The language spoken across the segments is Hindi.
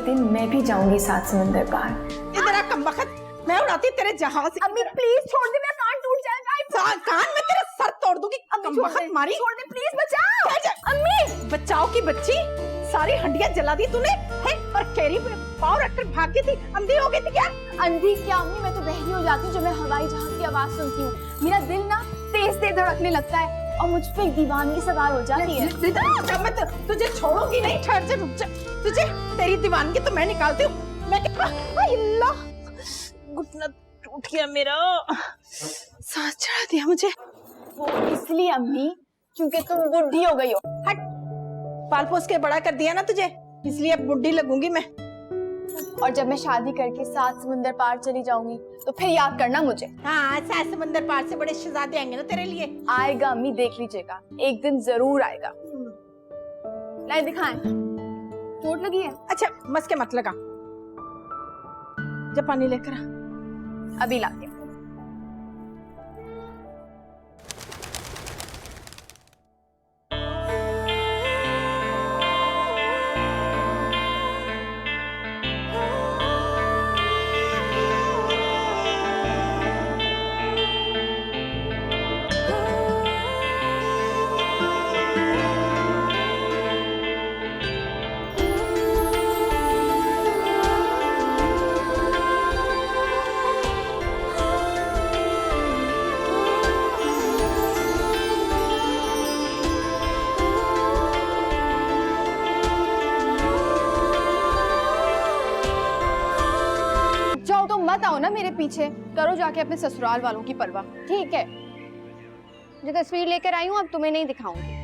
दिन मैं भी जाऊंगी सात समंदर पार। ये तेरा कमबख्त, मैं उड़ाती तेरे जहाज। अम्मी प्लीज छोड़ दे, मेरा कान टूट जाएगा। कान में तेरा सर तोड़ दूंगी। कमबख्त मारी, छोड़ दे प्लीज, बचाओ। अम्मी बचाओ की बच्ची, सारी हंडियां जला दी तूने है। और केरी पावर एक्टर भाग गई थी, अंधी हो गई थी क्या? अंधी क्या अम्मी, मैं तो बहरी हो जाती हूँ जब मैं हवाई जहाज की आवाज सुनती हूँ। मेरा दिल ना तेज तेज धड़कने लगता है और मुझ पे दीवानगी सवार हो जाती है। जब मैं तुझे छोड़ूंगी नहीं, ठहर जा, रुक जा। तुझे तेरी दीवानगी तो मैं निकालती हूँ। मैं अल्लाह, घुटना टूट गया मेरा, सांस चढ़ा दिया मुझे। वो इसलिए अम्मी क्योंकि तुम बुढ़ी हो गई हो। हट, पाल पोस के बड़ा कर दिया ना तुझे, इसलिए अब बुढ़ी लगूंगी मैं। और जब मैं शादी करके सात समंदर पार चली जाऊंगी तो फिर याद करना मुझे। हाँ, सात समंदर पार से बड़े शहजादे आएंगे ना तेरे लिए। आएगा अम्मी, देख लीजिएगा, एक दिन जरूर आएगा। लाए दिखाएं, चोट लगी है? अच्छा मस्के मत लगा, जब पानी लेकर आ। अभी लाते हैं। मत आओ ना मेरे पीछे, करो जाके अपने ससुराल वालों की परवाह। ठीक है, जो तस्वीर लेकर आई हूँ अब तुम्हें नहीं दिखाऊंगी।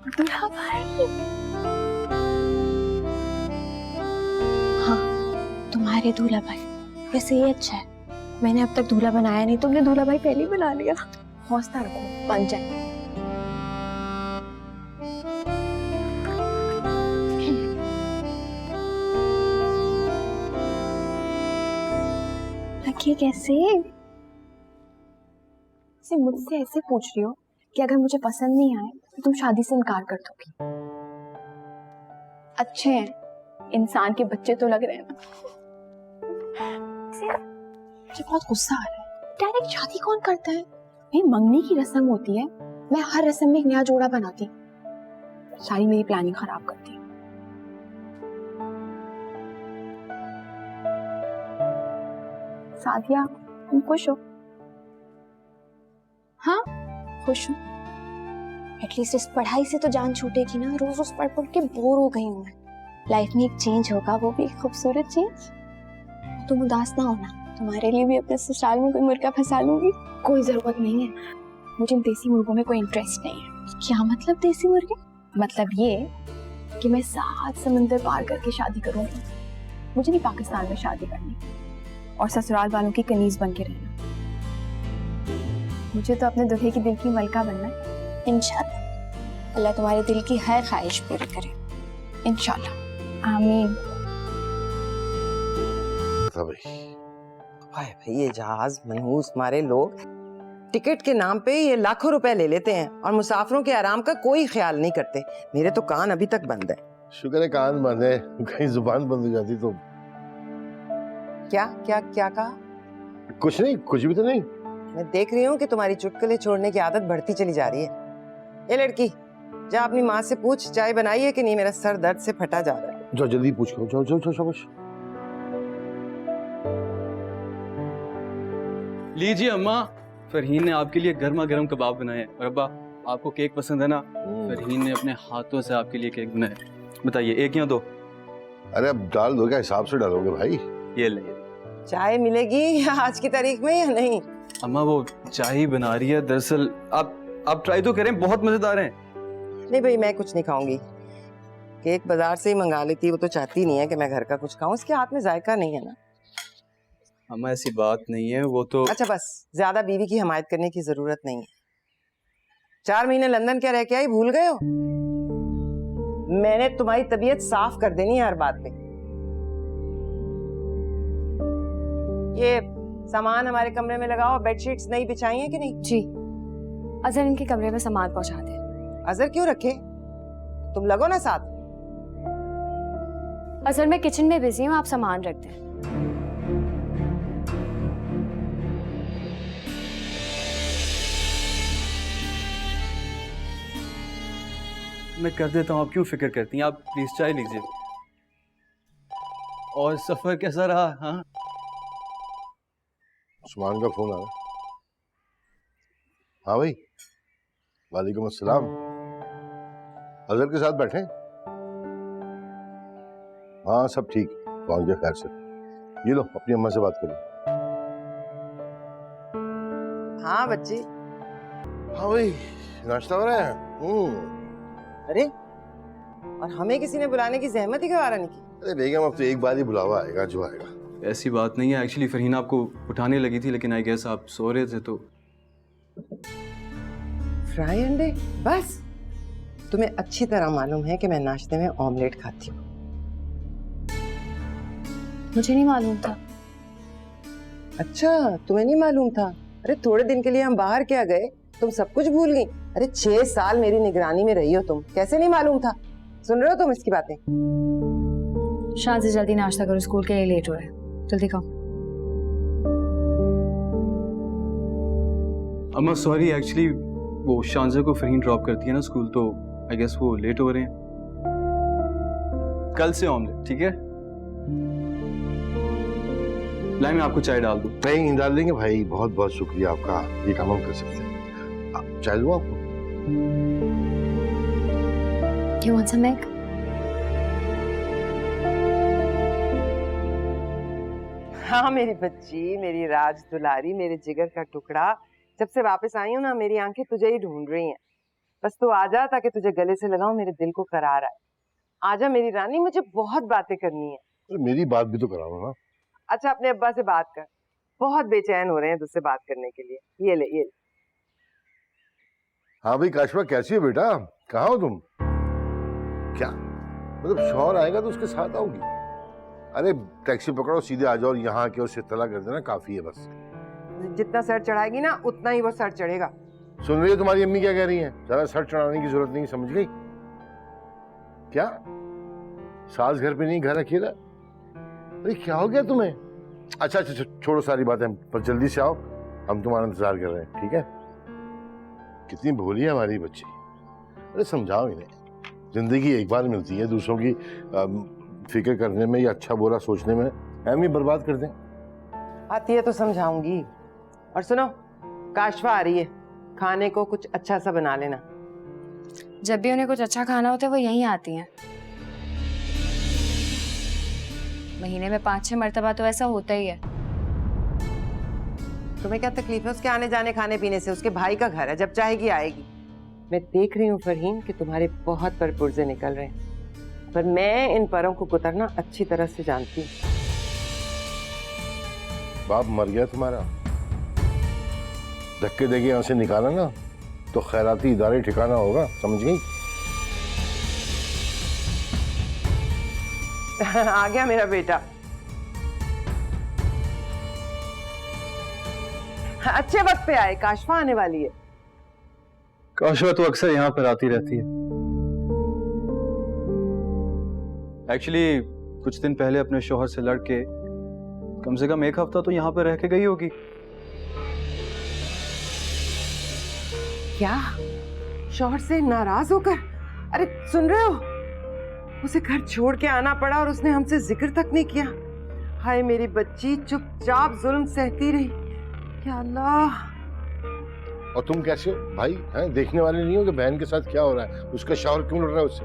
दूल्हा भाई, हाँ तुम्हारे दूल्हा भाई। वैसे ये अच्छा है, मैंने अब तक दूल्हा बनाया नहीं, तुमने दूल्हा भाई पहले ही बना लिया। हौसला रखो, बन जाए। रखिए कैसे? मुझसे ऐसे पूछ रही हो कि अगर मुझे पसंद नहीं आए तो तुम शादी से इनकार कर दोगी? अच्छे हैं, इंसान के बच्चे तो लग रहे हैं ना। मुझे बहुत गुस्सा आ रहा है, डायरेक्ट शादी कौन करता है? भाई मंगनी की रस्म होती है, मैं हर रस्म में एक नया जोड़ा बनाती, सारी मेरी प्लानिंग खराब करती। सादिया, तुम खुश हो? हाँ खुश हूँ। एटलीस्ट इस पढ़ाई से तो जान छूटेगी ना, रोज रोज पढ़ पढ़ के बोर हो गई हूँ मैं। लाइफ में एक चेंज होगा, वो भी एक खूबसूरत चेंज। तुम उदास ना होना, तुम्हारे लिए भी अपने ससुराल में कोई मुर्गा फंसा लूंगी। कोई जरूरत नहीं है, मुझे इन देसी मुर्गों में कोई इंटरेस्ट नहीं है। क्या मतलब देसी मुर्गे? मतलब ये कि मैं सात समंदर पार करके शादी करूंगी। मुझे नहीं पाकिस्तान में शादी करनी और ससुराल वालों की कनीज बन के रहना। मुझे तो अपने दूल्हे की दिल की मलका बनना है। इंशाल्लाह अल्लाह तुम्हारे दिल की हर ख्वाहिश पूरी करे, इंशाल्लाह, आमीन। भाई ये जहाज मनहूस मारे लोग टिकट के नाम पे ये लाखों रुपए ले लेते हैं और मुसाफिरों के आराम का कोई ख्याल नहीं करते। मेरे तो कान अभी तक बंद है। शुक्र है कान बंद है, कहीं जुबान बंद हो जाती तो। क्या क्या क्या कहा? कुछ नहीं, कुछ भी तो नहीं। मैं देख रही हूँ कि तुम्हारी चुटकुले छोड़ने की आदत बढ़ती चली जा रही है। ये लड़की, जा अपनी माँ से पूछ चाय बनाई है कि नहीं, मेरा सर दर्द से फटा जा रहा है। जाओ जल्दी पूछ लो, जाओ जाओ जाओ शाबाश। लीजिए अम्मा, फरहीन ने आपके लिए गर्मा गर्म कबाब बनाए हैं। और अब्बा, आपको केक पसंद है ना? फरहीन ने अपने हाथों से आपके लिए केक बनाया। बताइए, एक या दो? अरे अब डाल दो, क्या हिसाब से डालोगे भाई? ये ले, चाय मिलेगी या आज की तारीख में या नहीं? अम्मा वो चाय ही बना रही है। दरअसल आप ट्राई तो करें, बहुत मजेदार है। नहीं भाई, मैं कुछ नहीं खाऊंगी। केक बाजार से ही मंगा लेती, वो तो चाहती नहीं है कि मैं घर का कुछ खाऊं। उसके हाथ में जायका नहीं है ना। अम्मा ऐसी बात नहीं है, वो तो अच्छा बस, ज्यादा बीवी की हमायत करने की जरूरत नहीं है। 4 महीने लंदन क्या रह के आई, भूल गए हो? मैंने तुम्हारी तबीयत साफ कर देनी है हर बात पे। ये सामान हमारे कमरे में लगाओ। बेडशीट्स नई बिछाई हैं कि नहीं? जी, अजहर इनके कमरे में सामान पहुंचा दे। अजहर क्यों रखे? तुम लगो ना साथ। अजहर मैं किचन में बिजी हूँ, आप सामान रख दें। मैं कर देता हूँ, आप क्यों फिक्र करती हैं? आप प्लीज चाय लीजिए। और सफर कैसा रहा? हाँ, उस्मान का फोन आया। हाँ भाई, वालेकुम अस्सलाम। अजहर के साथ बैठे? हाँ सब ठीक, पहुंच गया खैर से। ये लो अपनी अम्मा से बात करो। हाँ बच्ची। हाँ भाई, नाश्ता हो रहा है? अरे, और हमें किसी ने बुलाने की जहमत ही गवारा नहीं की। अरे बेगम, अब तो एक बार ही बुलावा आएगा जो आएगा। ऐसी बात नहीं है। एक्चुअली फरहीन आपको उठाने लगी थी, लेकिन आई गेस आप सो रहे थे तो। फ्राई अंडे? बस तुम्हें अच्छी तरह मालूम है कि मैं नाश्ते में ऑमलेट खाती हूँ। मुझे नहीं मालूम था। अच्छा, तुम्हें नहीं मालूम था? अरे थोड़े दिन के लिए हम बाहर क्या गए, तुम सब कुछ भूल गई? अरे 6 साल मेरी निगरानी में रही हो तुम, कैसे नहीं मालूम था? सुन रहे हो तुम इसकी बातें? शान से जल्दी नाश्ता करो, स्कूल के लिए लेट हो रहा है। जल्दी खाओ। अम्मा सॉरी, एक्चुअली वो शानजा को फरहीन ड्रॉप करती है ना स्कूल, तो आई गेस वो लेट हो रहे हैं। कल से ऑमलेट, ठीक है? लाई मैं आपको चाय डाल दूं? नहीं डाल देंगे भाई, बहुत बहुत शुक्रिया आपका, ये काम हम कर सकते हैं। चाय दूं आपको? You want some egg? हाँ मेरी बच्ची, मेरी राज दुलारी, मेरे जिगर का टुकड़ा। जब से वापस आई हूँ ना, मेरी आंखें तुझे ही ढूंढ रही हैं। बस तू आ जा ताकि तुझे गले से लगाऊं, मेरे दिल को करार आए। आजा मेरी रानी, मुझे बहुत बातें करनी है। अरे मेरी बात भी तो कराओ ना। अच्छा अपने अब्बा से बात कर, बहुत बेचैन हो रहे हैं तुझसे बात करने के लिए। ये ले ये ले। हाँ भाई काशवा, कैसी हो बेटा? कहाँ हो तुम? क्या मतलब, शौहर आएगा तो उसके साथ आओगी? अरे टैक्सी पकड़ो, सीधे आ जाओ, यहाँ आके उसे इत्तला कर देना, काफी है बस। जितना सर चढ़ाएगी ना, उतना ही वो सर चढ़ेगा। सुन रही हो तुम्हारी अम्मी क्या कह रही हैं? ज्यादा सर चढ़ाने की जरूरत नहीं, समझ गई? क्या सास घर पे नहीं, घर अकेला? अरे क्या हो गया तुम्हें? अच्छा अच्छा छोड़ो सारी बातें, पर जल्दी से आओ, हम तुम्हारा इंतजार कर रहे हैं, ठीक है? कितनी भोली है हमारी बच्ची। अरे समझाओ इन्हें, जिंदगी एक बार मिलती है, दूसरों की फिक्र करने में या अच्छा बुरा सोचने में हम ही बर्बाद कर दें। आती है तो समझाऊंगी। और सुनो, काशवा आ रही है, खाने को कुछ अच्छा सा बना लेना। जब भी उन्हें कुछ अच्छा खाना होता है वो यहीं आती हैं। महीने में 5-6 मर्तबा तो ऐसा होता ही है। तुम्हें क्या तकलीफ है उसके आने जाने खाने पीने से? उसके भाई का घर है, जब चाहेगी आएगी। मैं देख रही हूँ फरहीन कि तुम्हारे बहुत पर पुर्जे निकल रहे हैं, पर मैं इन परों को कुतरना अच्छी तरह से जानती हूँ। बाप मर गया तुम्हारा, धक्के देके यहाँ से निकाला ना तो खैराती इदारे ठिकाना होगा, समझ गई? आ गया मेरा बेटा। अच्छे वक्त पे आए, काशवा आने वाली है। काशवा तो अक्सर यहाँ पर आती रहती है। एक्चुअली कुछ दिन पहले अपने शौहर से लड़के कम से कम 1 हफ्ता तो यहाँ पर रह के गई होगी। क्या शौहर से नाराज होकर? अरे सुन रहे हो, उसे घर छोड़ के आना पड़ा और उसने हमसे जिक्र तक नहीं किया। हाय मेरी बच्ची, चुपचाप जुल्म सहती रही। या अल्लाह। और तुम कैसे हो भाई? हैं, देखने वाले नहीं हो कि बहन के साथ क्या हो रहा है? उसका शौहर क्यों लड़ रहा है उससे?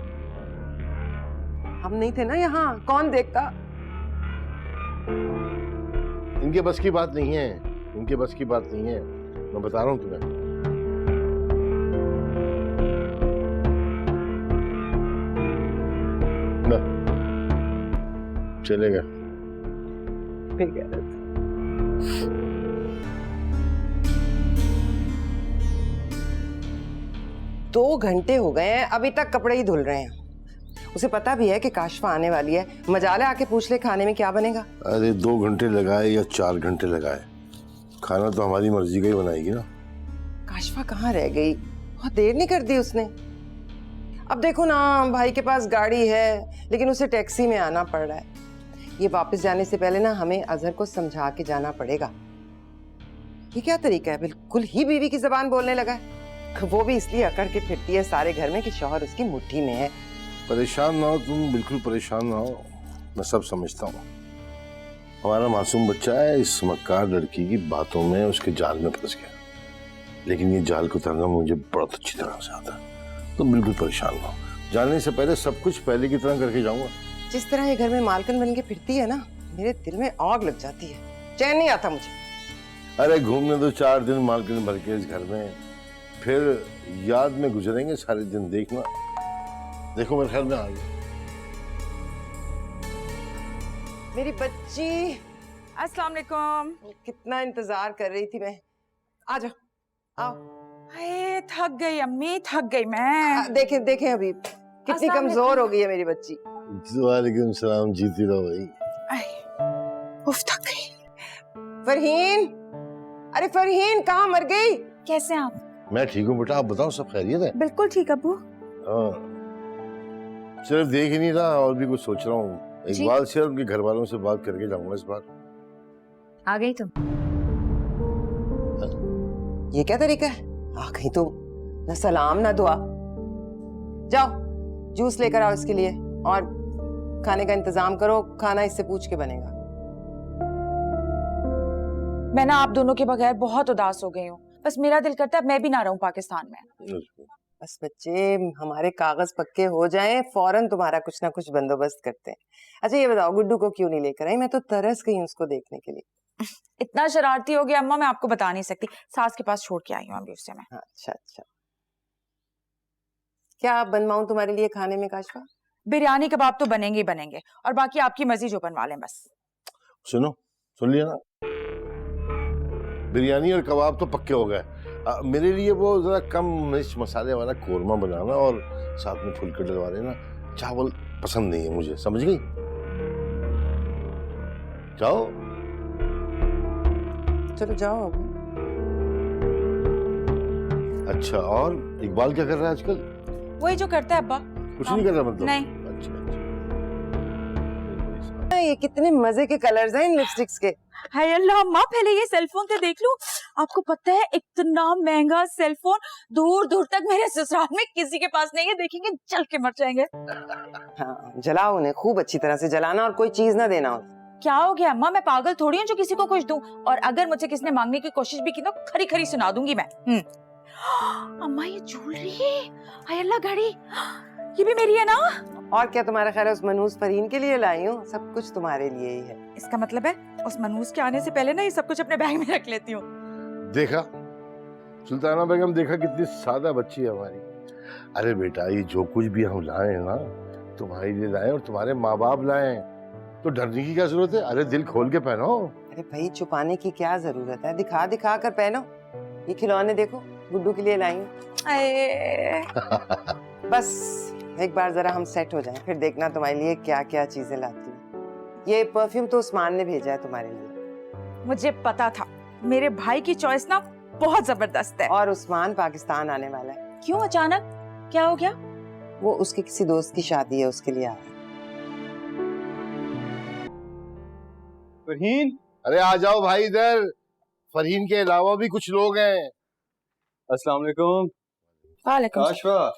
हम नहीं थे ना यहाँ, कौन देखता? इनके बस की बात नहीं है, इनके बस की बात नहीं है, मैं बता रहा हूँ तुम्हें। ना चलेगा फिर कह रहे थे। 2 घंटे हो गए हैं, अभी तक कपड़े ही धुल रहे हैं। उसे पता भी है कि काशफा आने वाली है, मजाले आके पूछ ले खाने में क्या बनेगा। अरे 2 घंटे लगाए या 4 घंटे लगाए, खाना तो हमारी मर्जी का ही बनाएगी ना। काशफा कहाँ रह गई, बहुत देर नहीं कर दी उसने। अब देखो ना, भाई के पास गाड़ी है लेकिन उसे टैक्सी में आना पड़ रहा है। ये वापस जाने से पहले ना हमें अजहर को समझा के जाना पड़ेगा। ये क्या तरीका है, बिल्कुल ही बीवी की जबान बोलने लगा है। वो भी इसलिए अकड़ के फिरती है सारे घर में कि शौहर उसकी मुट्ठी में है। परेशान ना हो तुम, बिल्कुल परेशान ना हो, मैं सब समझता हूँ। हमारा मासूम बच्चा है, इस मक्कार लड़की की बातों में उसके जाल में फंस गया, लेकिन ये जाल को उतारना मुझे बहुत अच्छी तरह से आता है। तुम बिल्कुल परेशान ना हो, जाने से पहले सब कुछ पहले की तरह करके जाऊंगा। जिस तरह ये घर में मालकिन बन के फिरती है ना, मेरे दिल में आग लग जाती है, चैन नहीं आता मुझे। अरे घूमने दो 4 दिन मालकिन भर के इस घर में, फिर याद में गुजरेंगे सारे दिन। देखना, देखो मेरे ख्याल में आ गया। मेरी बच्ची, अस्सलाम वालेकुम। कितना इंतजार कर रही थी मैं। आ जाओ, आओ। हाय थक गई अम्मी, थक गई मैं। देखें देखें अभी कितनी अस्सलाम कमजोर हो गई है मेरी बच्ची। वालेकुम सलाम, जीती रहो भाई। उफ थक गई। फरहीन, अरे फरहीन कहाँ मर गई? कैसे हैं आप? मैं ठीक हूँ बेटा, आप बताओ सब खैरियत है? बिल्कुल ठीक अब्बू। हाँ, सिर्फ देख ही नहीं रहा, और भी कुछ सोच रहा हूँ। इकबाल से और उनके घर वालों से बात करके जाऊंगा इस बार। आ गई तुम? ये क्या तरीका है, आ गई तुम, न सलाम न दुआ। जाओ जूस लेकर आओ इसके लिए, और खाने का इंतजाम करो, खाना इससे पूछ के बनेगा। मैं ना आप दोनों के बगैर बहुत उदास हो गई हूँ। बस मेरा दिल करता है मैं भी ना रहूं पाकिस्तान में। बस बच्चे, हमारे कागज पक्के हो जाएं, फौरन तुम्हारा कुछ ना कुछ बंदोबस्त करते हैं। अच्छा ये बताओ, गुड्डू को क्यों नहीं लेकर आई? मैं तो तरस गई उसको देखने के लिए। इतना शरारती हो गया अम्मा, मैं आपको बता नहीं सकती। सास के पास छोड़ के आई हूँ अभी उससे मैं। अच्छा अच्छा, क्या आप बनवाऊं तुम्हारे लिए खाने में काशफा? बिरयानी कबाब तो बनेंगे ही बनेंगे, और बाकी आपकी मर्जी जो बनवा लें बस। सुनो, सुन लिया ना, बिरयानी और कबाब तो पक्के हो गए। मेरे लिए वो जरा कम मिर्च मसाले वाला कोरमा बनाना, और साथ में फुलके डलवा देना। चावल पसंद नहीं है मुझे, समझ गई? जाओ चलो जाओ अब। अच्छा, और इकबाल क्या कर रहा है आजकल? वही जो करता है अब्बा। कुछ नहीं कर रहा मतलब? नहीं। अच्छा ये कितने मजे के कलर्स हैं इन लिपस्टिक्स के। हाय अल्लाह अम्मा, पहले ये सेलफोन तो देख लूं। आपको पता है इतना महंगा सेलफोन दूर दूर तक मेरे ससुराल में किसी के पास नहीं है। देखेंगे जल के मर जाएंगे। हाँ, जलाओ उन्हें, खूब अच्छी तरह से जलाना, और कोई चीज ना देना। क्या हो गया अम्मा, मैं पागल थोड़ी हूँ जो किसी को कुछ दूं। और अगर मुझे किसी ने मांगने की कोशिश भी की तो खरी खरी सुना दूंगी मैं। अम्मा ये ज्वेलरी, हाय अल्लाह घड़ी, ये भी मेरी है ना? और क्या तुम्हारा ख्याल है उस मनूस फरहीन के लिए लाई हूँ? सब कुछ तुम्हारे लिए ही है। इसका मतलब है उस मनूस के आने से पहले ना ये सब कुछ अपने बैग में रख लेती हूँ। देखा सुल्ताना बेगम, देखा कितनी सादा बच्ची है हमारी। अरे बेटा, ये जो कुछ भी हम लाए ना, तुम्हारे लिए लाए और तुम्हारे माँ बाप लाए, तो डरने की क्या जरूरत है? अरे दिल खोल के पहनो। अरे भाई, छुपाने की क्या जरूरत है, दिखा दिखा कर पहनो। ये खिलौने देखो, गुड्डू के लिए लाई हूँ। बस एक बार जरा हम सेट हो जाएं, फिर देखना तुम्हारे लिए क्या क्या चीजें लाती हूँ। ये परफ्यूम तो उस्मान ने भेजा है तुम्हारे लिए। मुझे पता था, मेरे भाई की चॉइस ना बहुत जबरदस्त है। और उस्मान पाकिस्तान आने वाला है। क्यों अचानक, क्या हो गया? वो उसके किसी दोस्त की शादी है, उसके लिए आ रहा है। फरहीन, अरे आ जाओ भाई इधर, फरहीन के अलावा भी कुछ लोग हैं। अस्सलाम वालेकुम। वालेकुम। काशफा,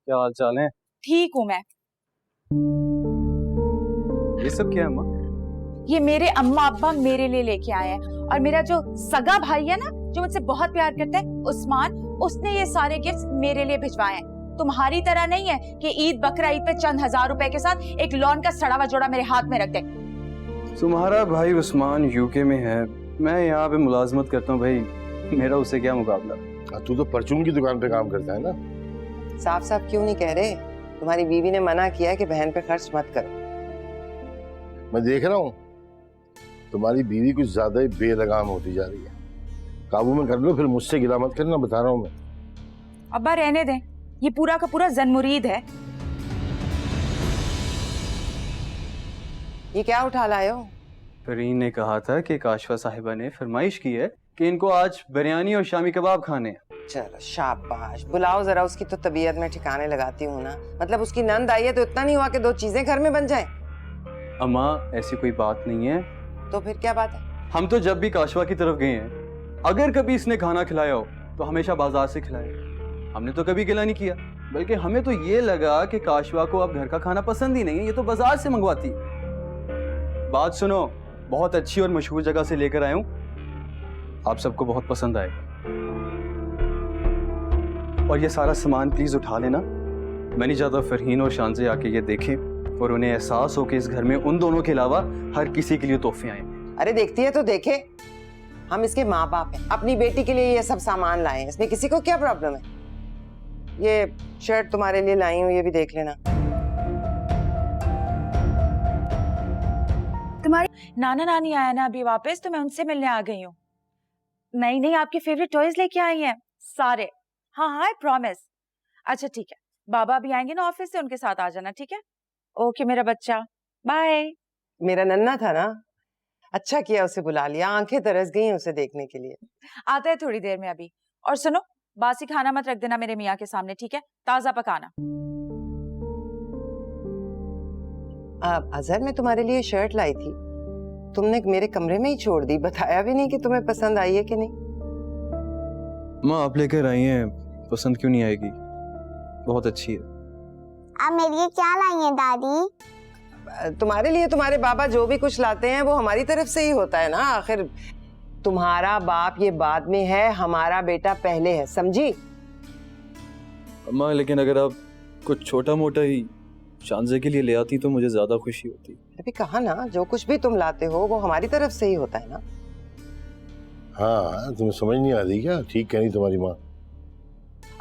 क्या हाल चाल है? ठीक हूँ मैं। ये सब क्या है अम्मा? ये मेरे अम्मा अब्बा मेरे लिए लेके आए हैं, और मेरा जो सगा भाई है ना, जो मुझसे बहुत प्यार करता है, उस्मान, उसने ये सारे गिफ्ट्स मेरे लिए भिजवाए हैं। तुम्हारी तरह नहीं है कि ईद बकरा ईद पे चंद हजार रुपए के साथ एक लॉन का सड़ा हुआ जोड़ा मेरे हाथ में रख दे। तुम्हारा भाई उस्मान यूके में है, मैं यहाँ पे मुलाजमत करता हूँ भाई, मेरा उससे क्या मुकाबला। तू तो परचून की दुकान पे काम करता है ना। साफ साफ क्यों नहीं कह रहे? तुम्हारी बीवी ने मना किया है कि बहन पे खर्च मत करो। मैं देख रहा हूँ तुम्हारी बीवी कुछ ज्यादा ही बेलगाम होती जा रही है। काबू में कर लो, फिर मुझसे गिला मत करना, बता रहा हूँ मैं। अब्बा रहने दें, ये पूरा का पूरा जनमुरीद है। ये क्या उठा लाए हो? फरहीन ने कहा था कि काशवा साहिबा ने फरमाइश की है कि इनको आज बिरयानी और शामी कबाब खाने हैं। चलो शाबाश, बुलाओ जरा, उसकी तो तबीयत में ठिकाने लगाती हूँ ना। मतलब उसकी नंद आई है तो इतना नहीं हुआ कि 2 चीजें घर में बन जाए? अम्मा ऐसी कोई बात नहीं है। तो फिर क्या बात है? हम तो जब भी काशवा की तरफ गए हैं, अगर कभी इसने खाना खिलाया हो तो हमेशा बाजार से खिलाया। हमने तो कभी गिला नहीं किया, बल्कि हमें तो ये लगा कि काशवा को अब घर का खाना पसंद ही नहीं है, ये तो बाजार से मंगवाती है। बात सुनो, बहुत अच्छी और मशहूर जगह से लेकर आया हूँ, आप सबको बहुत पसंद आएगा। और ये सारा सामान प्लीज उठा लेना। मैं नहीं चाहता फरहीन और शानजे आके ये देखें और उन्हें एहसास हो कि इस घर में उन दोनों के अलावा हर किसी के लिए तोहफे आए हैं। अरे देखती है तो देखे, हम इसके माँ बाप हैं, अपनी बेटी के लिए ये सब सामान लाए हैं, इसमें किसी को क्या प्रॉब्लम है? ये शर्ट तुम्हारे लिए लाई हूँ, ये भी देख लेना। तुम्हारी नाना नानी आया ना अभी वापस, तो मैं उनसे मिलने आ गई हूँ। नहीं नहीं, आपके फेवरेट टॉयज लेके आई हैं सारे। हाँ हाँ, आई प्रॉमिस। अच्छा ठीक है, बाबा भी आएंगे ना ऑफिस से, उनके साथ आ जाना, ठीक है? ओके मेरा बच्चा, बाय। मेरा नन्ना था ना, अच्छा किया उसे बुला लिया, आंखें तरस गई उसे देखने के लिए। आता है थोड़ी देर में अभी। और सुनो, बासी खाना मत रख देना मेरे मियाँ के सामने, ठीक है? ताजा पकाना। अजहर, मैं तुम्हारे लिए शर्ट लाई थी, तुमने मेरे कमरे में ही छोड़ दी, बताया भी नहीं कि तुम्हें पसंद आई है कि नहीं। माँ आप लेकर आई हैं, पसंद क्यों नहीं आएगी, बहुत अच्छी है। आप मेरे लिए क्या लाई हैं दादी? तुम्हारे लिए तुम्हारे बाबा जो भी कुछ लाते हैं वो हमारी तरफ से ही होता है ना। आखिर तुम्हारा बाप ये बाद में है, हमारा बेटा पहले है, समझी? अम्मा लेकिन अगर आप कुछ छोटा मोटा ही शानजे के लिए ले आती तो मुझे ज्यादा खुशी होती। अभी कहा ना, जो कुछ भी तुम लाते हो वो हमारी तरफ से ही होता है ना। हाँ तुम्हें समझ नहीं आ रही क्या? ठीक कह रही तुम्हारी माँ।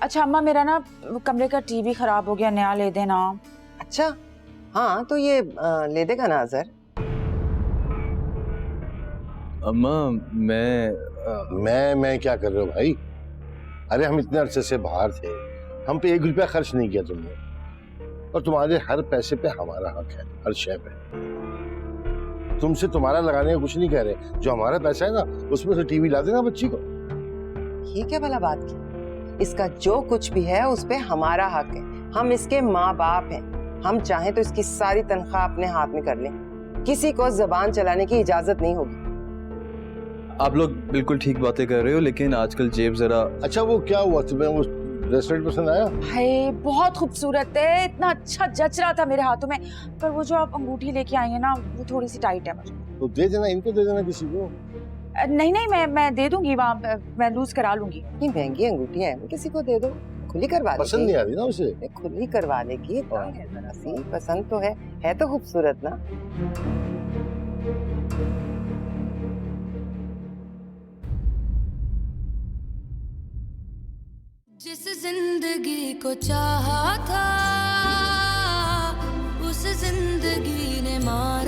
अच्छा अम्मा, मेरा ना कमरे का टीवी खराब हो गया, नया ले देना। अच्छा हाँ, तो ये ले देगा ना अजहर? अम्मा मैं क्या कर रहे हो भाई? अरे हम इतने अरसे से बाहर थे, हम पे 1 रुपया खर्च नहीं किया तुमने, और तुम्हारे हर पैसे पे हमारा हक है, हर शय पे। तुमसे तुम्हारा लगाने का कुछ नहीं कह रहे, जो हमारा पैसा है ना उसमें से टीवी ला देना बच्ची को। ये क्या भला बात की? इसका जो कुछ भी है उस पे हमारा हक है, हम इसके माँ बाप हैं। हम चाहें तो इसकी सारी तनख्वाह अपने हाथ में कर लें, किसी को जबान चलाने की इजाजत नहीं होगी। आप लोग बिल्कुल ठीक बातें कर रहे हो, लेकिन आजकल जेब जरा। अच्छा वो क्या हुआ, तुम्हें वो ब्रेसलेट पसंद आया? हाय बहुत खूबसूरत है, इतना अच्छा जच रहा था मेरे हाथों में, पर वो जो आप अंगूठी लेके आई है ना वो थोड़ी सी टाइट है मुझे। तो दे देना, इनको दे देना किसी को। नहीं नहीं, मैं दे दूंगी, वहाँ मैं लूज करा लूंगी। ये महंगी अंगूठियां हैं, किसी को दे दो, खुली करवा लेगी। पसंद नहीं आ रही ना उसे? खुली करवा लेगी, जरा सी पसंद तो है तो खूबसूरत ना। जिस जिंदगी को चाहा था उस जिंदगी ने मार